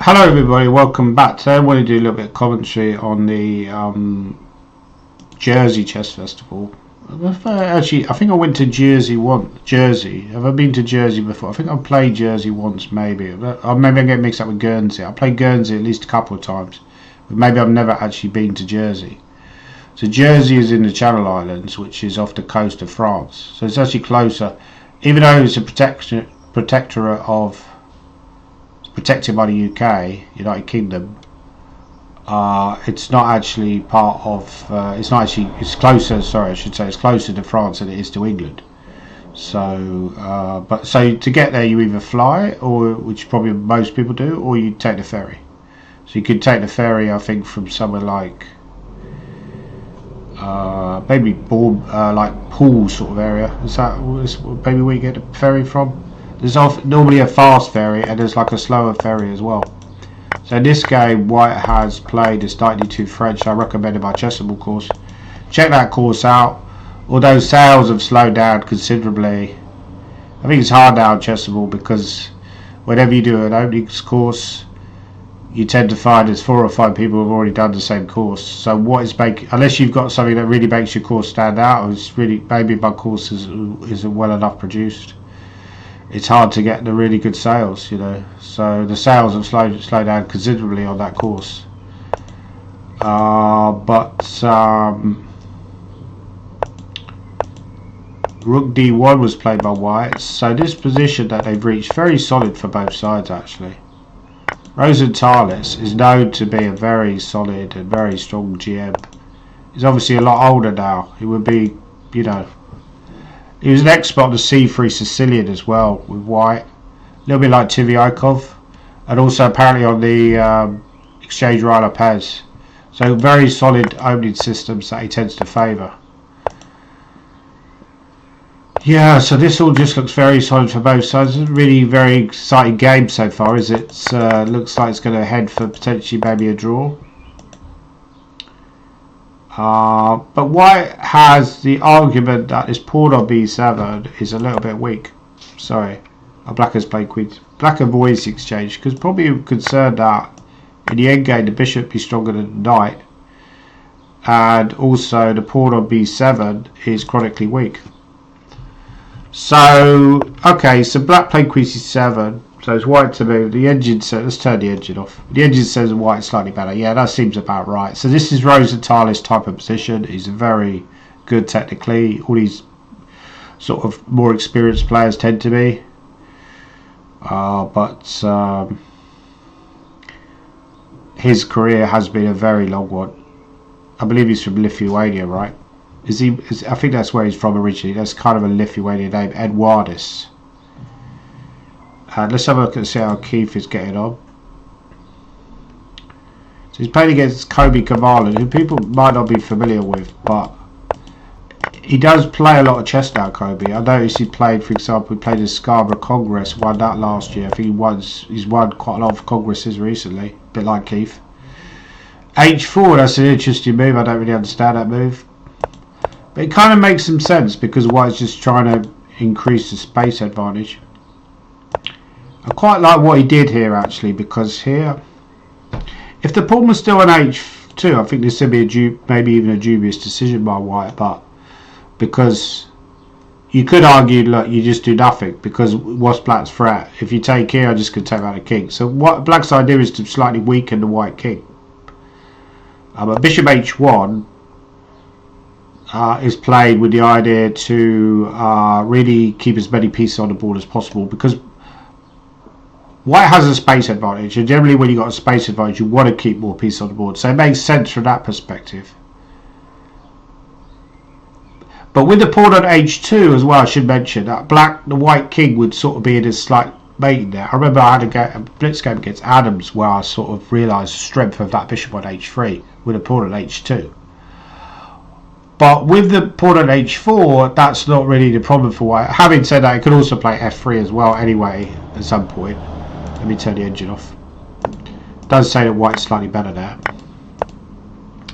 Hello everybody, welcome back. Today I want to do a little bit of commentary on the Jersey Chess Festival. Actually, I think I went to Jersey. Have I been to Jersey before? I think I've played Jersey once, maybe. Or maybe I'm getting mixed up with Guernsey. I played Guernsey at least a couple of times, but maybe I've never actually been to Jersey. So Jersey is in the Channel Islands, which is off the coast of France. So it's actually closer, even though it's a protectorate of protected by the UK, United Kingdom. It's not actually part of. It's closer. Sorry, I should say it's closer to France than it is to England. So, so to get there, you either fly, or which probably most people do, or you take the ferry. So you could take the ferry, I think, from somewhere like maybe like Poole sort of area. Is that maybe where you get the ferry from? There's normally a fast ferry and there's like a slower ferry as well. So in this game, White has played this 92 French. I recommended my Chessable course. Check that course out. Although sales have slowed down considerably, I think it's hard now on Chessable because whenever you do an openings course, you tend to find there's 4 or 5 people who've already done the same course. So what is unless you've got something that really makes your course stand out, or it's really maybe my course isn't well enough produced, it's hard to get the really good sales, So the sales have slowed down considerably on that course. Rook D1 was played by White. So this position that they've reached, very solid for both sides actually. Rosenthal is known to be a very solid and very strong GM. He's obviously a lot older now. He would be, he was an expert on the C3 Sicilian as well with White, a little bit like Tiviakov, and also apparently on the Exchange Rye Pez. So very solid opening systems that he tends to favour. Yeah, so this all just looks very solid for both sides. It's a really very exciting game so far, is it? Looks like it's going to head for potentially maybe a draw. But White has the argument that this pawn on b7 is a little bit weak. Sorry, Black has played queen. Black avoids the exchange because probably concerned that in the endgame the bishop be stronger than the knight, and also the pawn on b7 is chronically weak. So okay, so Black played queen c7. So it's White to move. The engine says, let's turn the engine off. The engine says White is slightly better. Yeah, that seems about right. So this is Rosenthal's type of position. He's very good technically. All these sort of more experienced players tend to be. But his career has been a very long one. I believe he's from Lithuania, right? I think that's where he's from originally. That's kind of a Lithuanian name, Eduardis. And let's have a look and see how Keith is getting on. So he's playing against Kobe Kavalan, who people might not be familiar with, but he does play a lot of chess now, Kobe. I noticed he played, for example, he played the Scarborough Congress, won that last year. I think he's won quite a lot of congresses recently, a bit like Keith. H4, that's an interesting move. I don't really understand that move. But it kind of makes some sense because White's just trying to increase the space advantage. I quite like what he did here actually, because here, if the pawn was still an h2, I think this would be maybe even a dubious decision by White. But because you could argue, look, you just do nothing because what's Black's threat? If you take here, I'm just going to take out the king. So what Black's idea is to slightly weaken the White king. But Bishop h1 is played with the idea to really keep as many pieces on the board as possible, because White has a space advantage, and generally when you've got a space advantage you want to keep more pieces on the board, so it makes sense from that perspective. But with the pawn on h2 as well, I should mention that the White king would sort of be in a slight mating there. I remember I had a blitz game against Adams where I sort of realised the strength of that bishop on h3 with a pawn on h2. But with the pawn on h4, that's not really the problem for White. Having said that, it could also play f3 as well anyway at some point. Let me turn the engine off. It does say that White's slightly better there.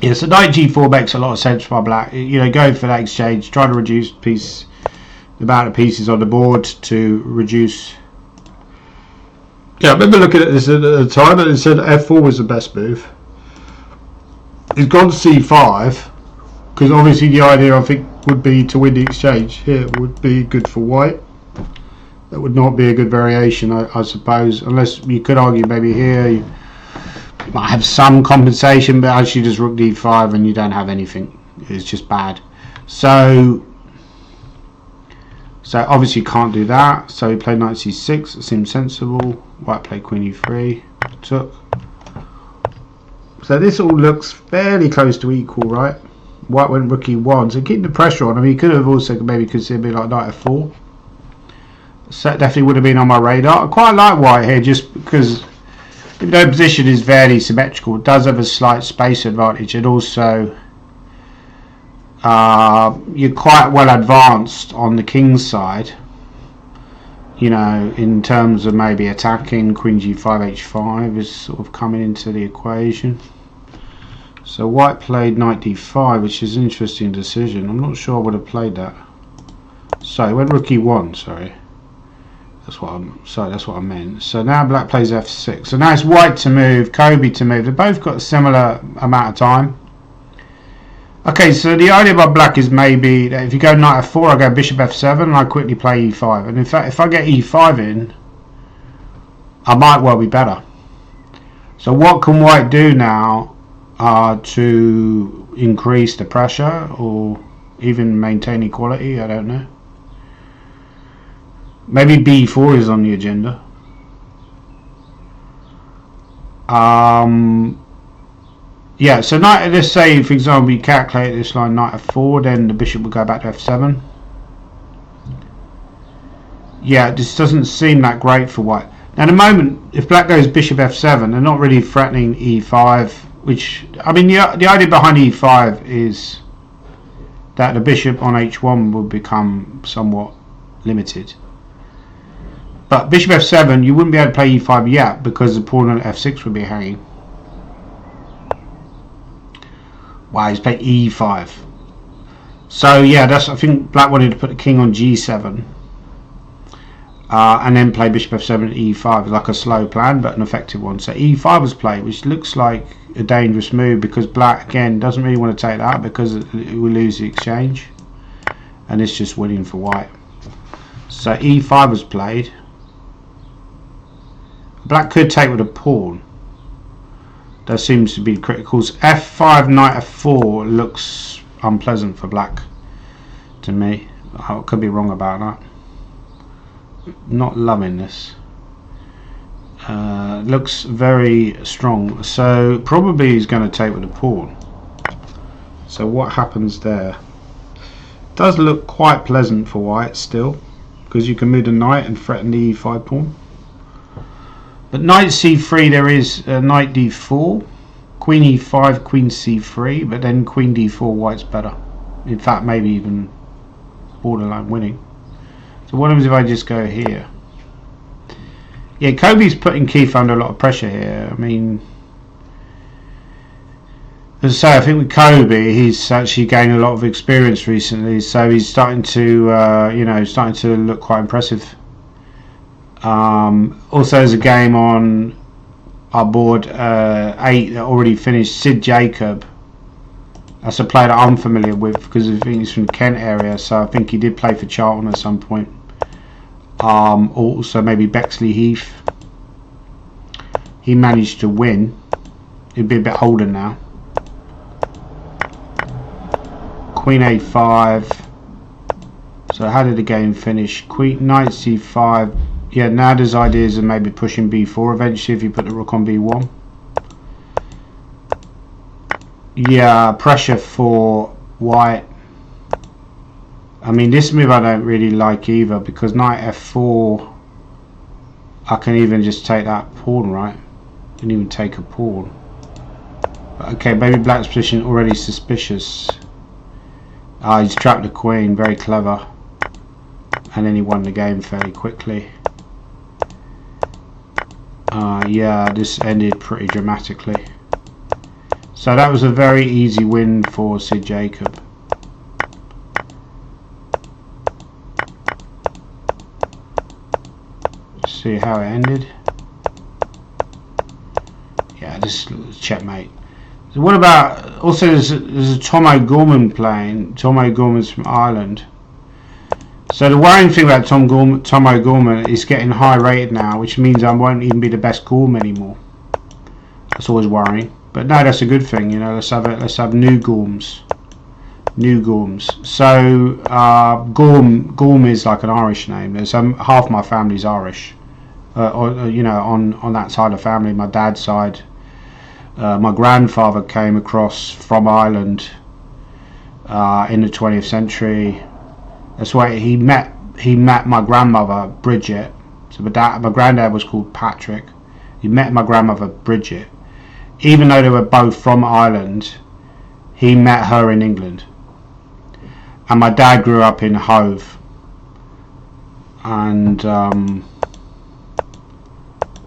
Yeah, so knight g4 makes a lot of sense for Black. Going for that exchange, trying to reduce the amount of pieces on the board to reduce Yeah, I remember looking at this at the time and it said f4 was the best move. He's gone to c5 because obviously the idea I think would be to win the exchange. Here would be good for white. That would not be a good variation, I suppose, unless you could argue maybe here you might have some compensation, but actually just rook d5 and you don't have anything. It's just bad. So obviously you can't do that. So he played knight c6. It seems sensible. White played queen e3. Took. So this all looks fairly close to equal, right? White went rook e1. So keeping the pressure on. I mean, he could have also maybe considered like knight f4. So that definitely would have been on my radar. I quite like white here just because even though position is fairly symmetrical, it does have a slight space advantage, and also you're quite well advanced on the king's side, you know, in terms of maybe attacking. Queen g5 h5 is sort of coming into the equation. So white played knight d5, which is an interesting decision. I'm not sure I would have played that. So he went rook e1, sorry. That's what I meant. So now black plays f6. So now it's white to move, Kobe to move. They've both got a similar amount of time. Okay, so the idea about black is maybe that if you go knight f4, I go bishop f7 and I quickly play e5. And in fact, if I get e5 in, I might well be better. So what can white do now to increase the pressure or even maintain equality? I don't know. Maybe b4 is on the agenda. Yeah, so knight, let's say for example you calculate this line knight f4, then the bishop will go back to f7. Yeah, this doesn't seem that great for white. Now at the moment, if black goes bishop f7, they're not really threatening e5, which, I mean, the idea behind e5 is that the bishop on h1 will become somewhat limited. But bishop f7, you wouldn't be able to play e5 yet because the pawn on f6 would be hanging. Wow, he's played e5. So yeah, I think black wanted to put the king on g7 and then play bishop f7 e5, like a slow plan but an effective one. So e5 was played, which looks like a dangerous move because black again doesn't really want to take that because it will lose the exchange, and it's just winning for white. So e5 was played. Black could take with a pawn. That seems to be critical. f5 knight f4 looks unpleasant for black to me. I could be wrong about that. Not loving this. Looks very strong. So probably he's going to take with a pawn. So what happens there? Does look quite pleasant for white still, because you can move the knight and threaten the e5 pawn. But knight c3, there is knight d4, queen e5, queen c3, but then queen d4, white's better. In fact, maybe even borderline winning. So what happens if I just go here? Yeah, Kobe's putting Keith under a lot of pressure here. I mean, as I say, I think with Kobe, he's actually gained a lot of experience recently, so he's starting to, starting to look quite impressive. Also, there's a game on our board 8 that already finished. Sid Jacob. That's a player that I'm familiar with because I think he's from the Kent area, so I think he did play for Charlton at some point. Also, maybe Bexley Heath. He managed to win. He'd be a bit older now. Queen a5. So how did the game finish? Queen knight c5. Yeah, now there's ideas of maybe pushing b4 eventually if you put the rook on b1. Yeah, pressure for white. I mean, this move I don't really like either because knight f4, I can even just take that pawn, right? I can even take a pawn. But okay, maybe black's position already suspicious. He's trapped the queen, very clever. And then he won the game fairly quickly. Yeah, this ended pretty dramatically. So that was a very easy win for Sid Jacob. See how it ended. this is checkmate. So what about, also there's a Tom O'Gorman playing. Tom O'Gorman's from Ireland. So the worrying thing about Tom O'Gorman is getting high rated now, which means I won't even be the best Gorm anymore. That's always worrying. But no, that's a good thing, you know. Let's have new Gorms. New Gorms. So Gorm is like an Irish name. There's half my family's Irish, or you know, on that side of the family. My dad's side, my grandfather came across from Ireland in the 20th century. That's why he met my grandmother Bridget. So my granddad was called Patrick. He met my grandmother Bridget. Even though they were both from Ireland, he met her in England. And my dad grew up in Hove, and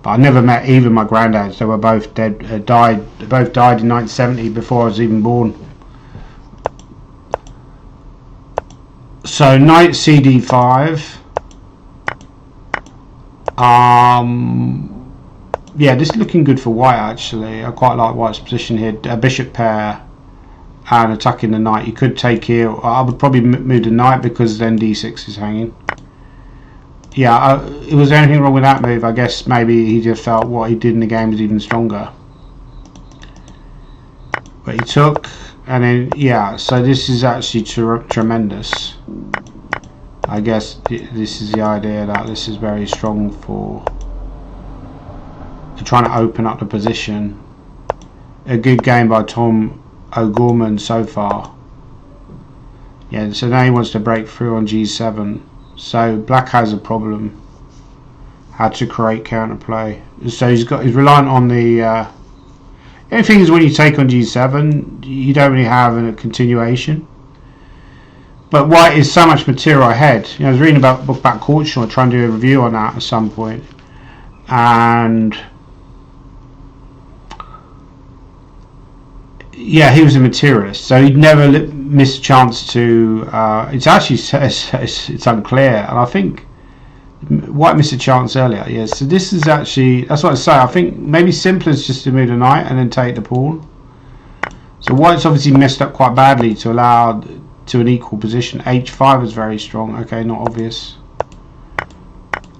but I never met either of my granddads. They were both dead. They both died in 1970 before I was even born. So knight CD5. Yeah, this is looking good for white actually. I quite like white's position here. A bishop pair. And attacking the knight. You could take here. I would probably move the knight because then d6 is hanging. Yeah, was there anything wrong with that move? I guess maybe he just felt what he did in the game was even stronger. But he took, and then yeah. So this is actually tremendous. I guess this is the idea that this is very strong for trying to open up the position. A good game by Tom O'Gorman so far. Yeah, so now he wants to break through on g7. So black has a problem. How to create counterplay. So he's reliant on the. The only thing is when you take on g7, you don't really have a continuation. But white is so much material ahead. You know, I was reading about a book about Korchnoi, trying to do a review on that at some point, and. Yeah, he was a materialist, so he'd never miss a chance to. It's actually it's unclear, and I think white missed a chance earlier. Yeah, so this is actually, that's what I say. I think maybe simpler is just to move the knight and then take the pawn. So white's obviously messed up quite badly to allow to an equal position. H5 is very strong. Okay, not obvious.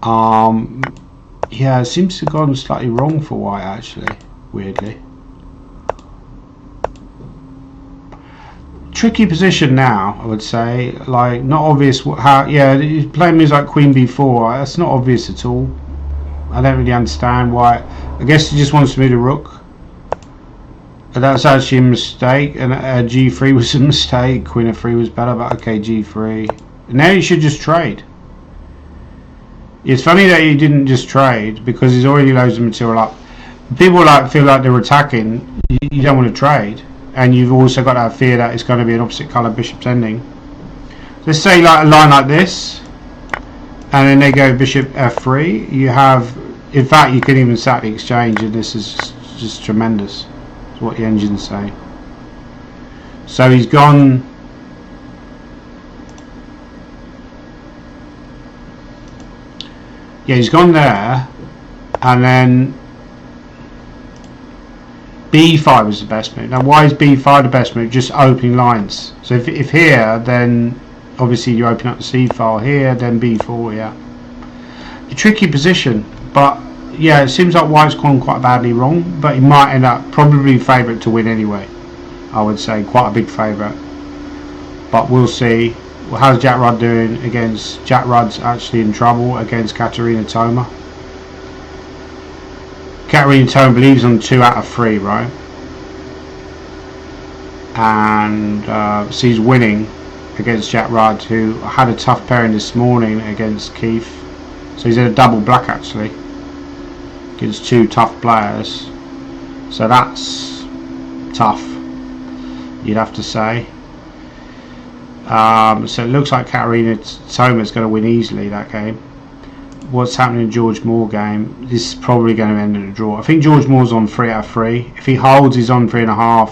Yeah, it seems to have gone slightly wrong for white actually, weirdly. Tricky position now, I would say. Like, not obvious how. Yeah, he's playing moves like Queen B4. That's not obvious at all. I don't really understand why. I guess he just wants to move the rook. But that's actually a mistake. And G3 was a mistake. Queen f3 was better, but okay, G3. Now you should just trade. It's funny that he didn't just trade because he's already loads of material up. People feel like they're attacking. You don't want to trade. And you've also got that fear that it's going to be an opposite colour bishop's ending. Let's say like a line like this, and then they go bishop f3. You have, in fact, you can even sack the exchange, and this is just tremendous. That's what the engine's saying. So he's gone. Yeah, he's gone there, and then. B5 is the best move. Now why is B5 the best move? Just opening lines. So if here, then obviously you open up the C file. Here, then B4, yeah. A tricky position, but yeah, it seems like white's gone quite badly wrong, but he might end up probably favourite to win anyway. I would say quite a big favourite, but we'll see. Well, how's Jack Rudd doing against? Jack Rudd's actually in trouble against Katerina Toma. Katerina Toma believes on 2 out of 3, right? And so he's winning against Jack Rudd, who had a tough pairing this morning against Keith. So he's in a double black actually against 2 tough players. So that's tough, you'd have to say. So it looks like Katerina Toma is going to win easily that game. What's happening in George Moore game? This is probably going to end in a draw. I think George Moore's on 3 out of 3. If he holds, he's on 3.5.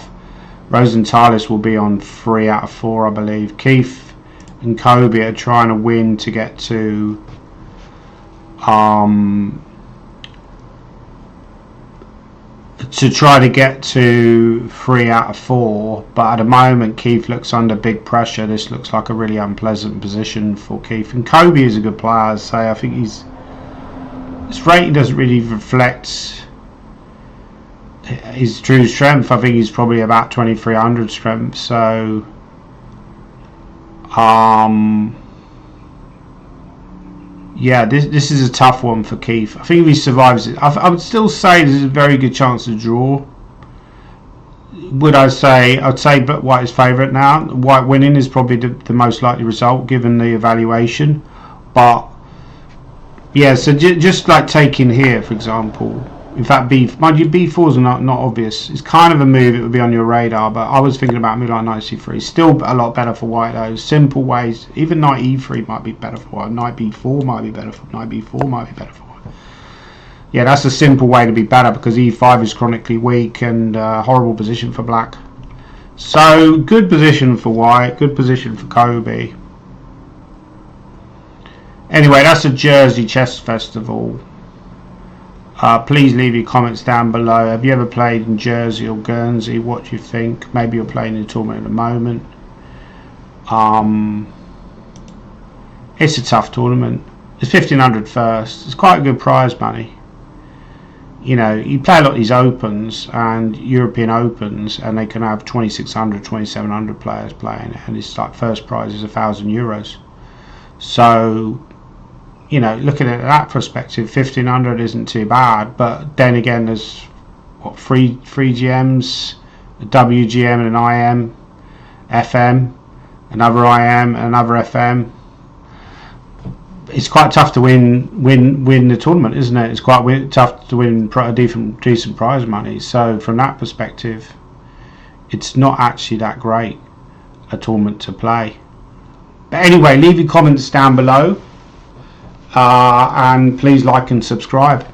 Rosenthalis will be on 3 out of 4, I believe. Keith and Kobe are trying to win to get to to try to get to 3 out of 4, but at the moment Keith looks under big pressure. This looks like a really unpleasant position for Keith, and Kobe is a good player, so I think his rating doesn't really reflect his true strength. I think he's probably about 2300 strength, so yeah, this is a tough one for Keith. I think if he survives it, I would still say there's a very good chance to draw. I'd say but White is favourite now. White winning is probably the most likely result given the evaluation, but yeah, so just like taking here for example, in fact mind you, b4 is not obvious. It's kind of a move, it would be on your radar, but I was thinking about a move like knight c3. Still a lot better for White though. Simple ways. Even knight e3 might be better for White. Knight b4 might be better for Knight b4 might be better for White. Yeah, that's a simple way to be better, because e5 is chronically weak and horrible position for Black. So good position for White, good position for Kobe. Anyway, that's a Jersey Chess Festival. Please leave your comments down below. Have you ever played in Jersey or Guernsey? What do you think? Maybe you're playing in a tournament at the moment. It's a tough tournament. It's 1500 first. It's quite a good prize money. You know, you play a lot of these opens and European opens, and they can have 2600, 2700 players playing, and it's like first prize is €1,000. So, you know, looking at that perspective, 1500 isn't too bad. But then again, there's what, three GMs, a WGM and an IM, FM, another IM, and another FM. It's quite tough to win the tournament, isn't it? It's quite tough to win decent prize money. So from that perspective, it's not actually that great a tournament to play. But anyway, leave your comments down below, and please like and subscribe.